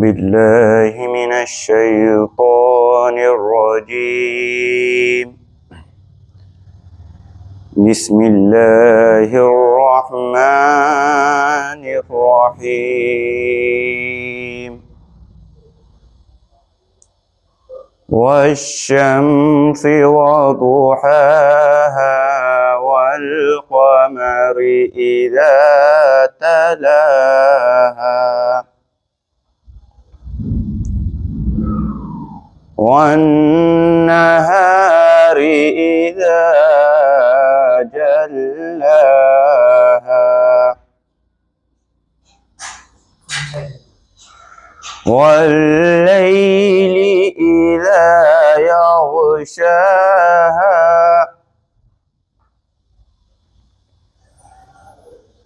بالله من الشيطان الرجيم. بسم الله الرحمن الرحيم. والشمس وضحاها والقمر إذا تلاها والنهار إذا جلاها والليل إذا يغشاها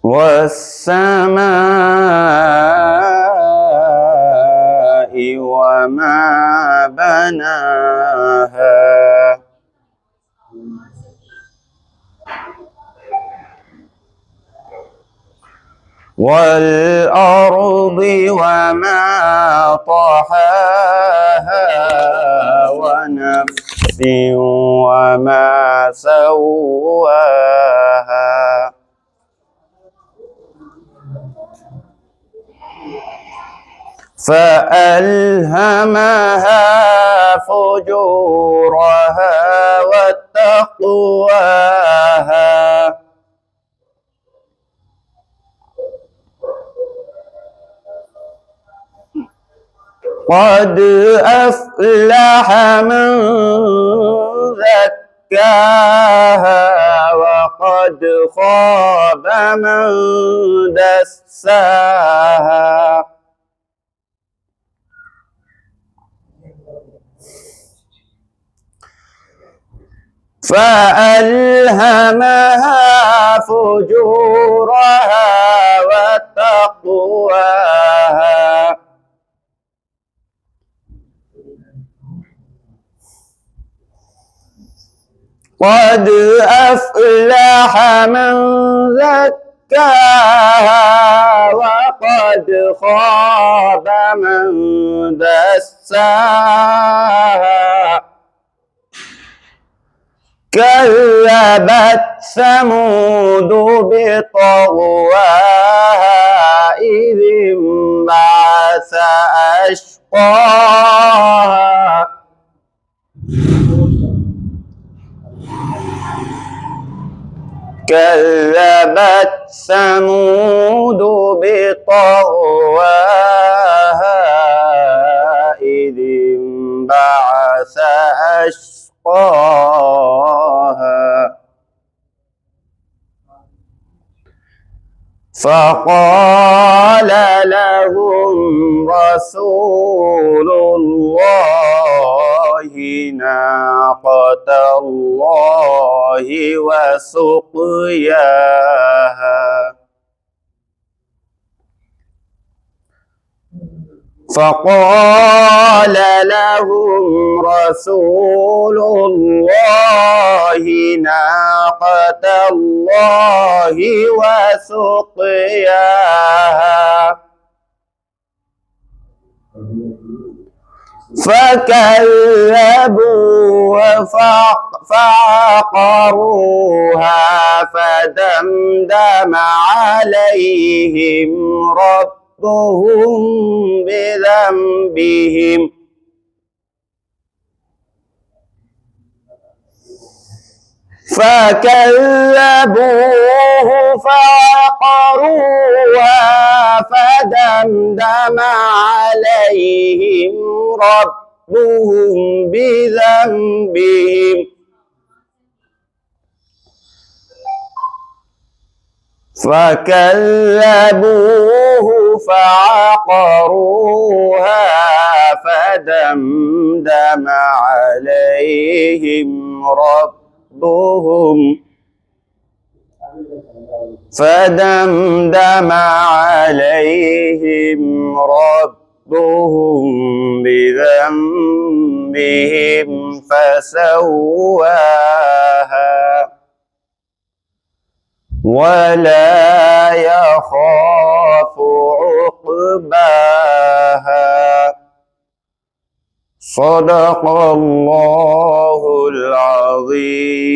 والسماء وما بناها والأرض وما طحاها ونفس وما سواها فألهمها فجورها وتقواها قد أفلح من زكاها وقد خاب من دساها فألهمها فجورها وتقواها قد أفلح من زكاها وقد خاب من دساها كذبت ثمود بطغواها إذ انبعث أشقاها كذبت ثمود بطغواها إذ انبعث أشقاها فقال لهم رسول الله ناقة الله وسقياها فقال لهم رسول الله ناقة الله وسقياها فكذبوا فعقروها فدمدم عليهم ربهم بذنبهم فكذبوه فعقروها فدمدم عليهم ربهم بذنبهم فكذبوه فعقروها فدمدم عليهم ربهم بذنبهم فسواها ولا يخاف عقباها. صدق الله العظيم.